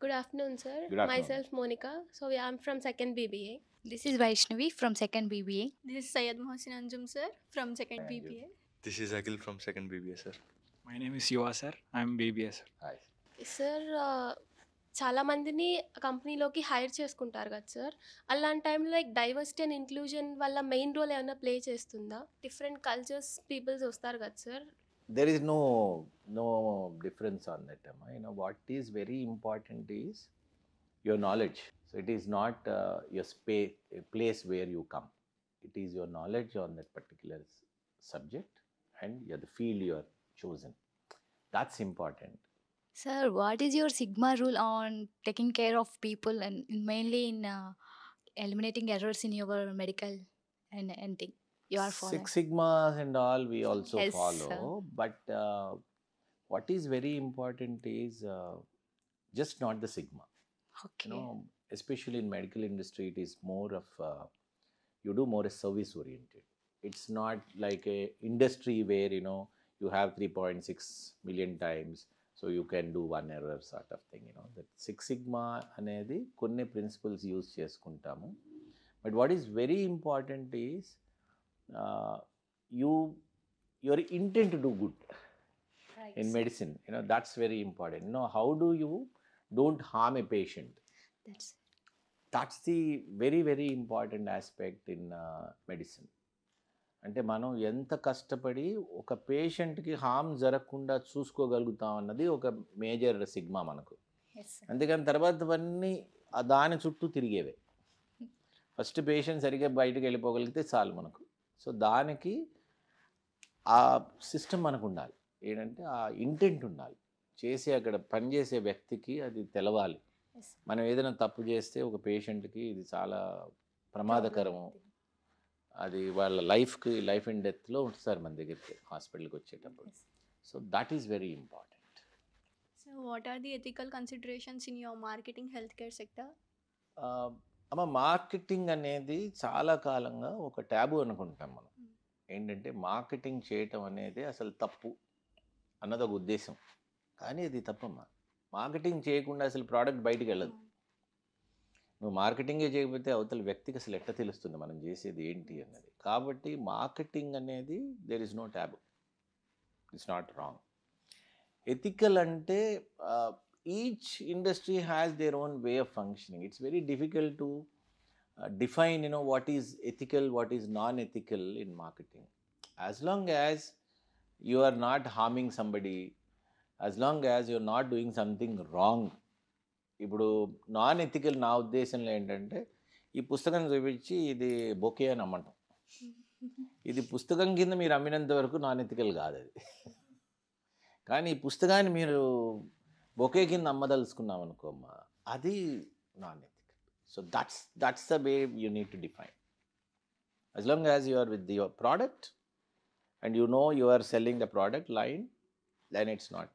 Good afternoon, sir. Good afternoon. Myself, Monica. So, yeah, I'm from second BBA. This is Vaishnavi from 2nd BBA. This is Syed Mohsin Anjum sir from second Thank you. BBA. This is Akhil from second BBA, sir. My name is Yuva sir. I am BBA sir. Hi. Sir చాలా మందిని కంపెనీలోకి hire చేసుకుంటారు కదా sir. అలాంటి టైంలో like diversity and inclusion వల్ల main role ఏమైనా play చేస్తుందా? Different cultures peoples వస్తారు కదా sir. There is no difference on that. Amma. What is very important is your knowledge. So it is not your space, a place where you come. It is your knowledge on that particular subject and the field you are chosen. That's important. Sir, what is your Sigma rule on taking care of people and mainly in eliminating errors in your medical and anything you are following? Six Sigmas and all we also Yes, follow. sir. But what is very important is just not the Sigma. Okay. Especially in medical industry, it is more of you do more as service oriented. It's not like a industry where you have 3.6 million times, so you can do one error sort of thing. That Six Sigma అనేది కొన్ని principles use చేసుకుంటాము. But what is very important is your intent to do good Right. in medicine. That's very important. How do you don't harm a patient? That's the very very important aspect in medicine. అంటే మనం ఎంత కష్టపడి ఒక పేషెంట్కి హామ్ జరగకుండా చూసుకోగలుగుతాం అన్నది ఒక major sigma మనకు. Yes, sir. అందుకని తర్వాతవన్నీ దాని చుట్టూ తిరిగేవే. ఫస్ట్ పేషెంట్ సరిగ్గా బయటకు వెళ్ళిపోగలిగితే చాలు మనకు. సో దానికి ఆ సిస్టమ్ మనకు ఉండాలి. ఏంటంటే ఆ ఇంటెంట్ ఉండాలి. అక్కడ పనిచేసే వ్యక్తికి అది తెలవాలి. Yes. మనం ఏదైనా తప్పు చేస్తే ఒక పేషెంట్కి ఇది చాలా ప్రమాదకరము, అది వాళ్ళ లైఫ్ అండ్ డెత్లో ఉంటుంది మన దగ్గరికి హాస్పిటల్కి వచ్చేటప్పుడు. Yes. So that is very important. So what are the ethical considerations in your marketing healthcare sector? అమ్మ మార్కెటింగ్ అనేది చాలా కాలంగా ఒక ట్యాబు అనుకుంటాం మనం. ఏంటంటే మార్కెటింగ్ చేయటం అనేది అసలు తప్పు అన్నది ఒక ఉద్దేశం, కానీ అది తప్పమ్మా. మార్కెటింగ్ చేయకుండా అసలు ప్రోడక్ట్ బయటికి వెళ్ళదు. నువ్వు మార్కెటింగే చేయకపోతే అవతల వ్యక్తికి అసలు ఎట్లా తెలుస్తుంది మనం చేసేది ఏంటి అన్నది. కాబట్టి మార్కెటింగ్ అనేది there is no taboo, it's not wrong. Ethical అంటే each industry has their own way of functioning. It's very difficult to define what is ethical, what is non-ethical in marketing. As long as you are not harming somebody, as long as you are not doing something wrong. ఇప్పుడు non ethical నా ఉద్దేశంలో ఏంటంటే ఈ పుస్తకం చూపించి ఇది bouquet అని అమ్మటం. ఇది పుస్తకం కింద మీరు అమ్మినంత వరకు నాన్ ఎథికల్ కాదు అది. కానీ ఈ పుస్తకాన్ని మీరు బొకే కింద అమ్మదలుచుకున్నాం అనుకోమ్మా, అది non ethical. So that's the way you need to define. As long as you are with your product and you are selling the product line, then it's not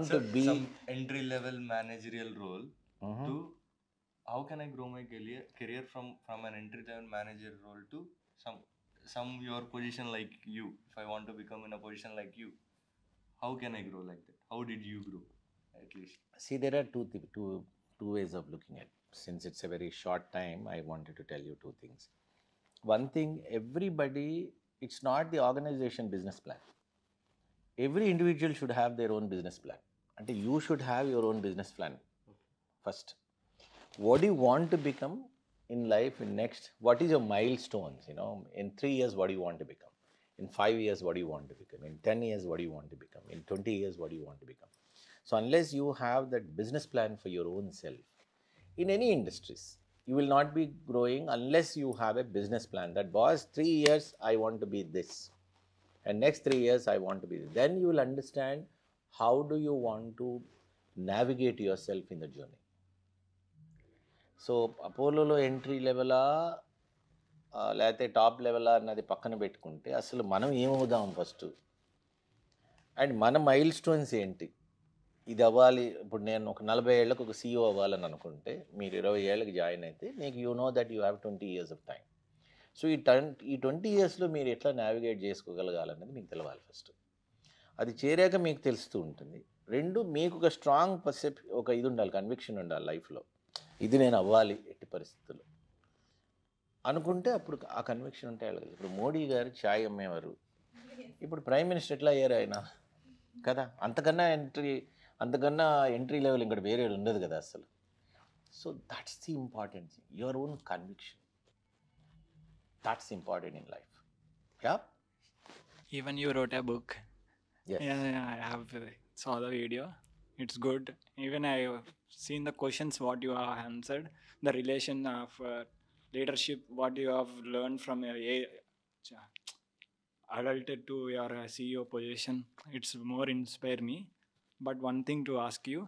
Sir, to be some entry level managerial role to how can I grow my career from an entry level manager role to some your position like you. If I want to become in a position like you, how can I grow like that? How did you grow at least? See, there are two ways of looking at it. Since it's a very short time, I wanted to tell you two things. One thing, everybody, it's not the organization business plan. Every individual should have their own business plan. And you should have your own business plan first. What do you want to become in life in next? What is your milestones? In 3 years, what do you want to become? In 5 years, what do you want to become? In 10 years, what do you want to become? In 20 years, what do you want to become? So unless you have that business plan for your own self, in any industries, you will not be growing unless you have a business plan. That boss, 3 years I want to be this, and next 3 years I want to be this. Then you will understand how do you want to navigate yourself in the journey. So అపోలోలో entry లెవెలా లేకపోతే top లెవెలా అన్నది పక్కన పెట్టుకుంటే అసలు మనం ఏమవుదాం ఫస్ట్, అండ్ మన మైల్ స్టోన్స్ ఏంటి. ఇది అవ్వాలి. ఇప్పుడు నేను ఒక 40 ఏళ్ళకు ఒక CEO అవ్వాలని అనుకుంటే మీరు 20 ఏళ్ళకి జాయిన్ అయితే మీకు that you have 20 years of time. So ఈ 20 yearsలో మీరు ఎట్లా నావిగేట్ చేసుకోగలగాలనేది మీకు తెలవాలి ఫస్ట్. అది చేరాక మీకు తెలుస్తూ ఉంటుంది. 2 మీకు ఒక స్ట్రాంగ్ ఒక ఇది ఉండాలి, కన్విక్షన్ ఉండాలి లైఫ్లో. ఇది నేను అవ్వాలి ఎట్టి పరిస్థితుల్లో అనుకుంటే అప్పుడు ఆ కన్విక్షన్ ఉంటే వెళ్ళగలరు. ఇప్పుడు మోడీ గారు ఛాయ్ అమ్మేవారు, ఇప్పుడు ప్రైమ్ మినిస్టర్ ఎట్లా అయ్యారు ఆయన కదా. అంతకన్నా ఎంట్రీ లెవెల్ ఇక్కడ వేరే ఉండదు కదా అసలు. So that's the important thing, your own conviction. That's important in life. Yeah. Even you wrote a book. Yes. Yeah, I have saw the video. It's good. Even I seen the questions what you have answered. The relation of leadership, what you have learned from your adulted to your CEO position. It's more inspire me. But one thing to ask you,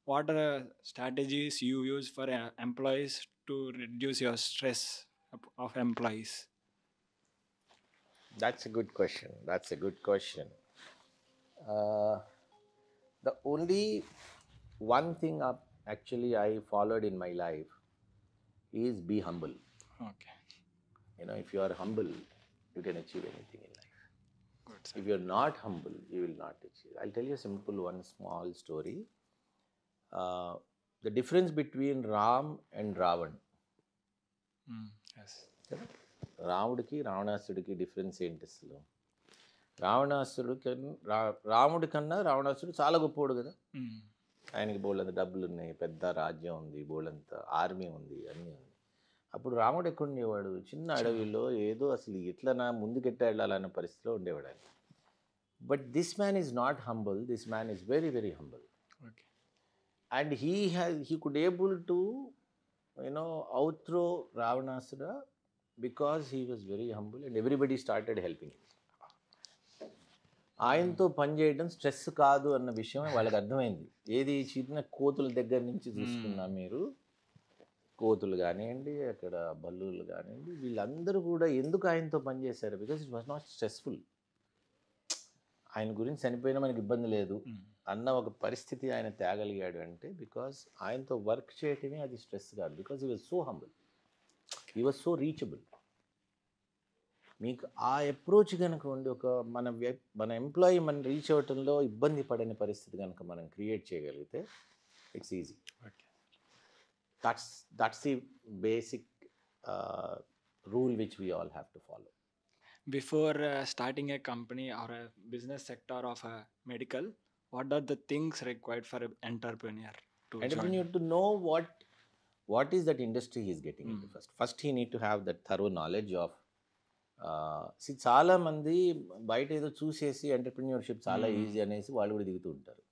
what are the strategies you use for employees to reduce your stress of employees? That's a good question. The only one thing actually I followed in my life is be humble. Okay. If you are humble, you can achieve anything in life. Good, sir. If you are not humble, you will not achieve. I'll tell you a simple one small story. The difference between Ram and Ravan. Yes. రాముడికి రావణాసుడికి difference ఏంటి అసలు? రాముడి కన్నా రావణాసుడు చాలా గొప్పోడు కదా. ఆయనకి బోళ్ళంత డబ్బులు ఉన్నాయి, పెద్ద రాజ్యం ఉంది, బోళ్ళంత ఆర్మీ ఉంది, అన్నీ ఉంది. అప్పుడు రాముడు ఎక్కడ ఉండేవాడు? చిన్న అడవిలో ఏదో అసలు ఎట్లా ముందుకెట్ట వెళ్ళాలన్న పరిస్థితిలో ఉండేవాడు ఆయన. But this man is not humble, this man is very very humble. Okay. And he could able to outthrow Ravanasura because he was very humble and everybody started helping him. ఆయనతో పనిచేయడం స్ట్రెస్ కాదు అన్న విషయం వాళ్ళకి అర్థమైంది. ఏది చిన్న కోతుల దగ్గర నుంచి చూసుకున్నా మీరు, కోతులు కానివ్వండి, అక్కడ బల్లులు కానివ్వండి, వీళ్ళందరూ కూడా ఎందుకు ఆయనతో పనిచేశారు? Because it was not stressful. ఆయన గురించి చనిపోయినా మనకి ఇబ్బంది లేదు అన్న ఒక పరిస్థితి ఆయన తేగలిగాడు అంటే బికాస్ ఆయనతో వర్క్ చేయటమే అది స్ట్రెస్ కాదు. Because he was so humble, he was so reachable. మీకు ఆ అప్రోచ్ కనుక ఉండి మన ఎంప్లాయీ మనం రీచ్ అవ్వటంలో ఇబ్బంది పడని పరిస్థితి కనుక మనం క్రియేట్ చేయగలిగితే it's easy. That's the basic rule which we all have to follow. Before starting a company or a business sector of a medical, what are the things required for an entrepreneur to Entrepreneur join? to know what is that industry he is getting into first. First he need to have that thorough knowledge of చాలా మంది బయట ఏదో చూసేసి entrepreneurship చాలా easy అనేసి వాళ్ళు కూడా దిగుతూ ఉంటారు.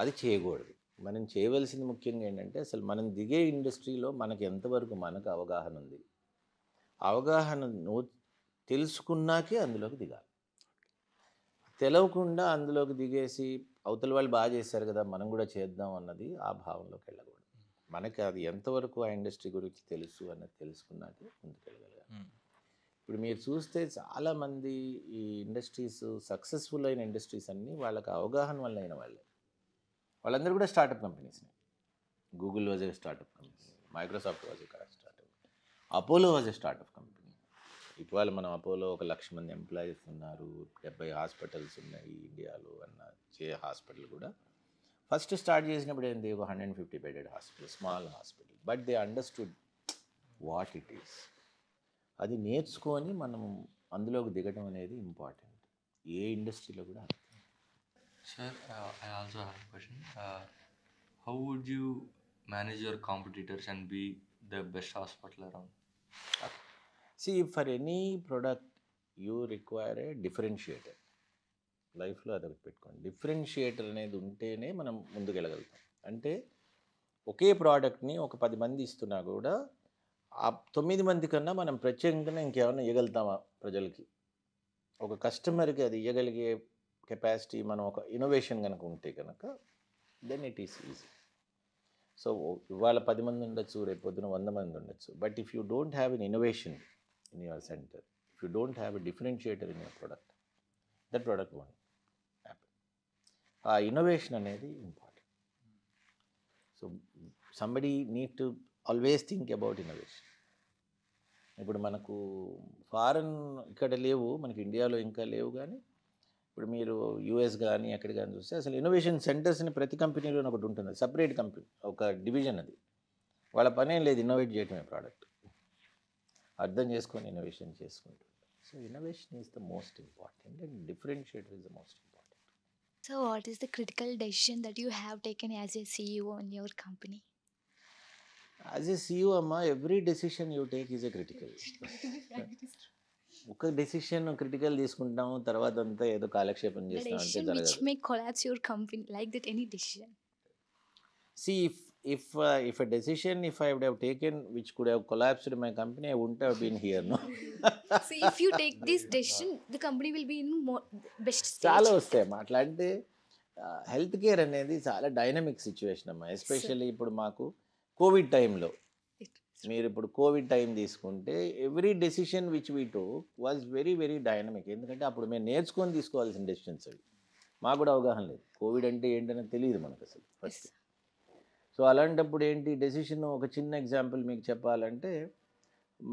అది చేయకూడదు. మనం చేయవలసింది ముఖ్యంగా ఏంటంటే అసలు మనం దిగే ఇండస్ట్రీలో మనకి ఎంతవరకు మనకు అవగాహన ఉంది, అవగాహన తెలుసుకున్నాకే అందులోకి దిగాలి. తెలవకుండా అందులోకి దిగేసి అవతల వాళ్ళు బాగా చేశారు కదా మనం కూడా చేద్దాం అన్నది ఆ భావంలోకి వెళ్ళకూడదు. మనకి అది ఎంతవరకు ఆ ఇండస్ట్రీ గురించి తెలుసు అన్నది తెలుసుకున్నాకే ముందుకెళ్ళగలగాలి. ఇప్పుడు మీరు చూస్తే చాలామంది ఈ ఇండస్ట్రీస్ సక్సెస్ఫుల్ అయిన ఇండస్ట్రీస్ అన్నీ వాళ్ళకి అవగాహన వల్ల అయిన వాళ్ళందరూ కూడా స్టార్టప్ కంపెనీస్ని. Google was a startup company, Microsoft was a startup, Apollo was a startup company. ఇవాళ మనం అపోలో 1,00,000 మంది ఎంప్లాయీస్ ఉన్నారు, 70 హాస్పిటల్స్ ఉన్నాయి ఇండియాలో అన్న హాస్పిటల్ కూడా ఫస్ట్ స్టార్ట్ చేసినప్పుడు ఏంటి, ఒక 150 bedded hospital, small hospital. But they understood what it is. అది నేర్చుకొని మనం అందులోకి దిగడం అనేది ఇంపార్టెంట్ ఏ ఇండస్ట్రీలో కూడా. Sir, I also have a question. How would you manage your competitors and be the best hospital around? See, for any product you require a differentiator. లైఫ్లో అదొకటి పెట్టుకోండి. డిఫరెన్షియేటర్ అనేది ఉంటేనే మనం ముందుకు వెళ్ళగలుగుతాం. అంటే ఒకే ప్రోడక్ట్ని ఒక 10 మంది ఇస్తున్నా కూడా ఆ 9 మంది కన్నా మనం ప్రత్యేకంగా ఇంకేమైనా ఇవ్వగలుగుతామా ప్రజలకి, ఒక కస్టమర్కి అది ఇవ్వగలిగే కెపాసిటీ మనం ఒక ఇన్నోవేషన్ కనుక ఉంటే కనుక then it is easy. So ఇవాళ 10 మంది ఉండొచ్చు, రేపు పొద్దున 100 మంది ఉండొచ్చు. But if you don't have an innovation in your centre, if you don't have a differentiator in your product, that product won't happen. ఆ ఇన్నోవేషన్ అనేది important. So somebody need to always think about innovation. ఇప్పుడు మనకు foreign ఇక్కడ లేవు, మనకి ఇండియాలో ఇంకా లేవు, కానీ ఇప్పుడు మీరు యూఎస్ కానీ ఎక్కడ కానీ చూస్తే అసలు ఇన్నోవేషన్ సెంటర్స్ని ప్రతి కంపెనీలో ఒకటి ఉంటుంది, సపరేట్ కంపెనీ, ఒక డివిజన్ అది. వాళ్ళ పని ఏం లేదు, ఇన్నోవేట్ చేయటమే ప్రోడక్ట్, అర్థం చేసుకొని ఇన్నోవేషన్ చేసుకుంటారు. So innovation is the most important and differentiator is the most important. So, what is the critical decision that you have taken as a CEO in your company? As a CEO అమ్మా, every decision you take is a critical. ఒక decision critical తీసుకుంటాము, తర్వాత అంతా ఏదో కాలక్షేపం The చేస్తాం అంటే decision which జరగదు. may collapse your company, like that, any decision. See, if a decision, if I would have taken which could have collapsed my company, I wouldn't have been here, no. So, if you take this decision, the company will be in more best stage. చాలా వస్తాయమ్మా అట్లా. అంటే health care అనేది చాలా dynamic situation అమ్మా, especially ఇప్పుడు మాకు Covid టైంలో. మీరు ఇప్పుడు కోవిడ్ టైం తీసుకుంటే every decision which we took was very very dynamic. ఎందుకంటే అప్పుడు మేము నేర్చుకొని తీసుకోవాల్సిన డెసిషన్స్ అవి. మాకు కూడా అవగాహన లేదు, కోవిడ్ అంటే ఏంటనేది తెలియదు మనకు అసలు ఫస్ట్. సో అలాంటప్పుడు ఏంటి డెసిషన్, ఒక చిన్న ఎగ్జాంపుల్ మీకు చెప్పాలంటే,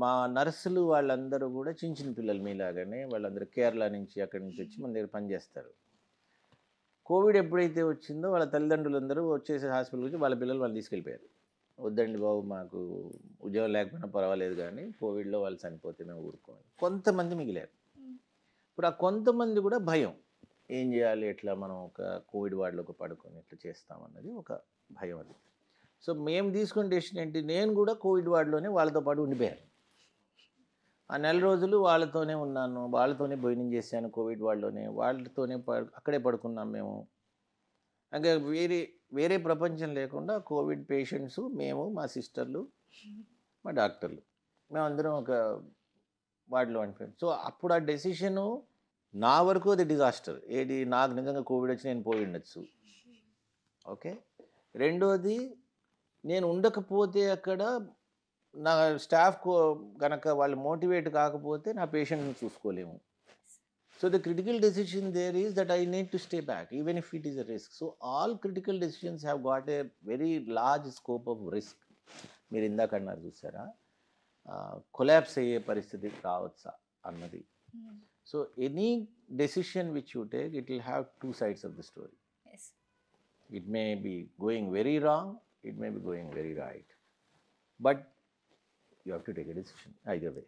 మా నర్సులు వాళ్ళందరూ కూడా చిన్న చిన్న పిల్లలు మీలాగానే, వాళ్ళందరూ కేరళ నుంచి అక్కడి నుంచి వచ్చి మన దగ్గర పనిచేస్తారు. కోవిడ్ ఎప్పుడైతే వచ్చిందో వాళ్ళ తల్లిదండ్రులందరూ వచ్చేసి హాస్పిటల్ వచ్చి వాళ్ళ పిల్లలు వాళ్ళు తీసుకెళ్ళిపోయారు. వద్దండి బాబు, మాకు ఉద్యోగం లేకపోయినా పర్వాలేదు కానీ కోవిడ్లో వాళ్ళు చనిపోతే మేము ఊరుకోవాలి. కొంతమంది మిగిలారు. ఇప్పుడు ఆ కొంతమంది కూడా భయం, ఏం చేయాలి, ఎట్లా మనం ఒక కోవిడ్ వార్డులోకి పడుకొని ఎట్లా చేస్తామన్నది ఒక భయం అది. సో మేము తీసుకున్న డెసిషన్ ఏంటి, నేను కూడా కోవిడ్ వార్డులోనే వాళ్ళతో పాటు ఉండిపోయాను. ఆ నెల రోజులు వాళ్ళతోనే ఉన్నాను, వాళ్ళతోనే భోజనం చేశాను, కోవిడ్ వార్డులోనే వాళ్ళతోనే అక్కడే పడుకున్నాం మేము. ఇంకా వేరే ప్రపంచం లేకుండా కోవిడ్ పేషెంట్స్, మేము, మా సిస్టర్లు, మా డాక్టర్లు, మేమందరం ఒక వార్డులో అంటున్నాం. సో అప్పుడు ఆ డెసిషను నా వరకు అది డిజాస్టర్. ఏది, నాకు నిజంగా కోవిడ్ వచ్చి నేను పోయి ఉండొచ్చు. ఓకే, రెండోది, నేను ఉండకపోతే అక్కడ నా స్టాఫ్ కనుక వాళ్ళు మోటివేట్ కాకపోతే నా పేషెంట్ని చూసుకోలేము. So the critical decision there is that I need to stay back even if it is a risk. So all critical decisions have got a very large scope of risk. మీరు ఇందాక అన్నారు చూసారా, collapse అయ్యే పరిస్థితి రావచ్చా అన్నది. So any decision which you take, it will have two sides of the story. Yes. It may be going very wrong, it may be going very right. But you have to take a decision either way.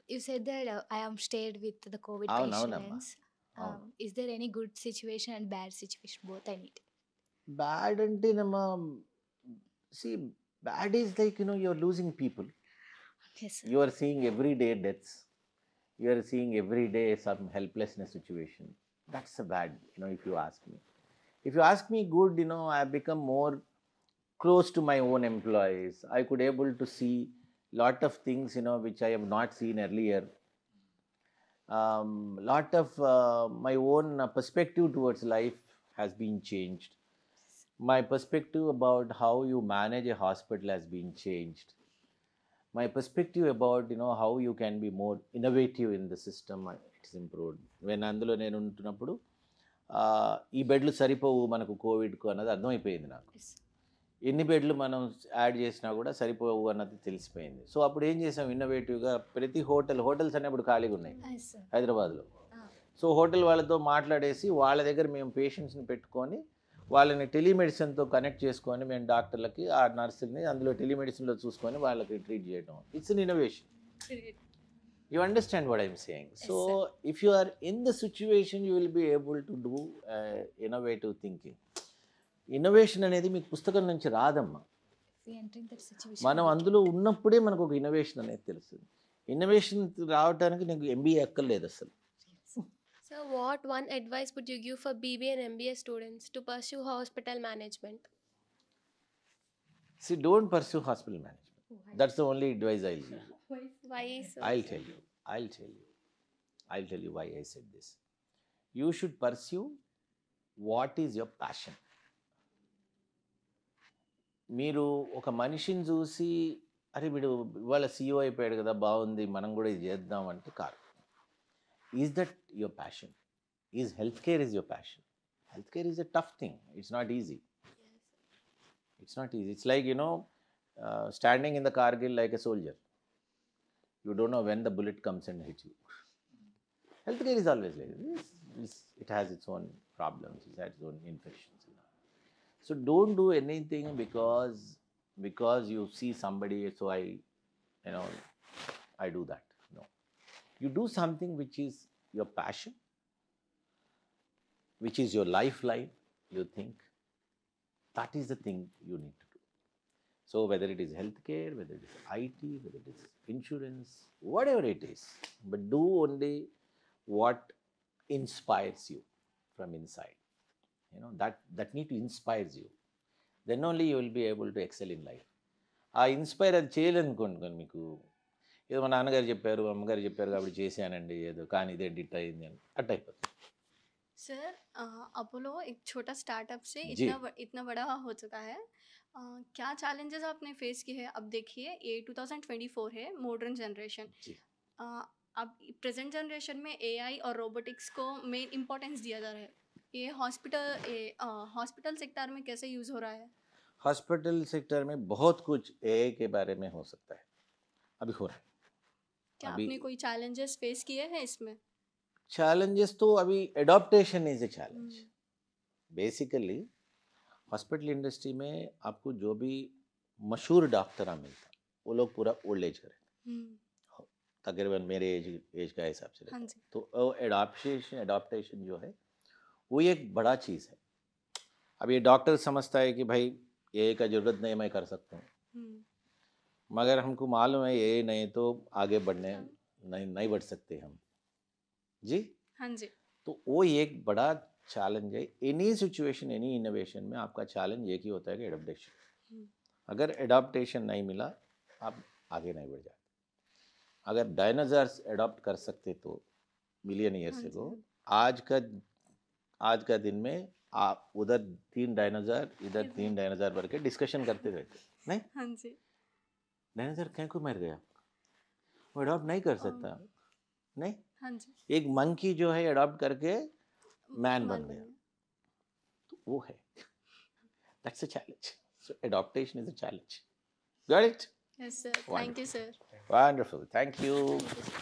You said that I am stayed with the COVID అవునవునమ్మా. patients. Is there any good situation and bad situation? Both I need. Bad antenamma, see, bad is like, you're losing people. Yes, sir. You are seeing everyday deaths. You are seeing every day some helplessness situation. That's a bad, if you ask me. If you ask me good, I have become more close to my own employees. I could able to see lot of things, which I have not seen earlier. Lot of my own perspective towards life has been changed. My perspective about how you manage a hospital has been changed. My perspective about how you can be more innovative in the system, it's improved. When అందులో నేను ఉంటున్నప్పుడు ఈ బెడ్లు సరిపోవు మనకు కోవిడ్కు అన్నది అర్థమైపోయింది నాకు. Yes. ఎన్ని బెడ్లు మనం యాడ్ చేసినా కూడా సరిపోవు అన్నది తెలిసిపోయింది. సో అప్పుడు ఏం చేసాం, ఇన్నోవేటివ్గా ప్రతి హోటల్స్ అనే ఇప్పుడు ఖాళీగా ఉన్నాయి Yes, sir. హైదరాబాద్లో. సో హోటల్ వాళ్ళతో మాట్లాడేసి వాళ్ళ దగ్గర మేము పేషెంట్స్ని పెట్టుకొని వాళ్ళని టెలిమెడిసిన్తో కనెక్ట్ చేసుకొని మేము డాక్టర్లకి ఆ నర్సుల్ని అందులో టెలిమెడిసిన్లో చూసుకొని వాళ్ళకి ట్రీట్ చేయడం. It's an innovation. You understand what I'm saying? Yes, So sir. if you are in the situation, you will be able to do innovative thinking. Innovation అనేది మీకు పుస్తకం నుంచి రాదమ్మా, If we enter in that situation, మనం అందులో ఉన్నప్పుడే మనకు ఒక ఇన్నోవేషన్ అనేది తెలుస్తుంది. ఇన్నోవేషన్ రావడానికి నీకు ఎంబీఏ అక్కర్లేదు అసలు. So what one advice would you give for BBA and MBA students to pursue hospital management? See, don't pursue hospital management. That's the only advice I'll give you. Why so? I'll tell you why I said this. You should pursue what is your passion. మీరు ఒక మనిషిని చూసి అరే వీడు ఇవాళ CEO అయిపోయాడు కదా, బాగుంది, మనం కూడా ఇది చేద్దాం అంటే కాదు. Is that your passion? Is health care is your passion? Health care is a tough thing. It's not easy. It's not easy. It's like, standing in the Kargil like a soldier. You don't know when the bullet comes and hits you. Healthcare is always like this. It has its own problems, it has its own infections. So don't do anything because you see somebody, so I do that. No. You do something which is your passion, which is your lifeline, you think. That is the thing you need to do. So whether it is healthcare, whether it is IT, whether it is insurance, whatever it is, but do only what inspires you from inside. That need to inspires you. Then only you will be able to excel in life. ఆ inspire అది చేయాలనుకోండి మీకు, ఏదో మా నాన్నగారు చెప్పారు, అమ్మగారు చెప్పారు కాబట్టి చేశానండి, ఏదో కానీ ఇదే డిట్ అయింది అని అట్ అయిపోతుంది. सर अपोलो एक छोटा स्टार्टअप से जी। इतना बड़ा हो चुका है। क्या चैलेंजेस आपने फेस किए हैं? अब देखिए ये 2024 है, मॉडर्न जनरेशन। जी। अब प्रेजेंट जनरेशन में एआई और रोबोटिक्स को मेन इम्पोर्टेंस दिया जा रहा है। ये हॉस्पिटल सेक्टर में कैसे यूज़ हो रहा है? हॉस्पिटल सेक्टर में बहुत कुछ एआई के बारे में हो सकता है, अभी हो रहा है. क्या अभी आपने कोई चैलेंजेस फेस किए हैं इसमें? चैलेंजेस तो अभी adaptation is a challenge. Basically hospital industry में आपको जो भी मशहूर डॉक्टर मिलता है वो लोग पूरा ओल्ड एज का रहते हैं, तकरीबन मेरे एज का हिसाब से रहता हाँ है. जी। तो एडॉप्टेशन जो है वो एक बड़ा चीज़ है. अब ये डॉक्टर समझता है कि भाई ये का ज़रूरत नहीं, मैं कर सकता हूँ, मगर हमको मालूम है ये नहीं तो आगे बढ़ने नहीं बढ़ सकते हम. जी हाँ जी। तो वो एक बड़ा चैलेंज है. एनी सिचुएशन, एनी इनोवेशन में आपका चैलेंज एक ही होता है कि एडॉप्टेशन. अगर एडॉप्टेशन नहीं मिला आप आगे नहीं बढ़ जाते. अगर डायनासॉर्स एडॉप्ट कर सकते तो मिलियन ईयर हाँ से जी, को, हाँ। आज का दिन में आप उधर 3 डायनासॉर इधर 3 डायनासॉर भर के डिस्कशन करते रहते. नहीं, हाँ जी। डायनासॉर क्या को मर गया, वो एडॉप्ट नहीं कर सकता. नहीं, हाँ जी। एक मंकी जो है एडॉप्ट करके मैन बन मान गया, गया। तो वो है. That's a challenge. So adaptation is a challenge. Got it? Yes sir, thank you sir. Wonderful. Thank you. Thank you sir.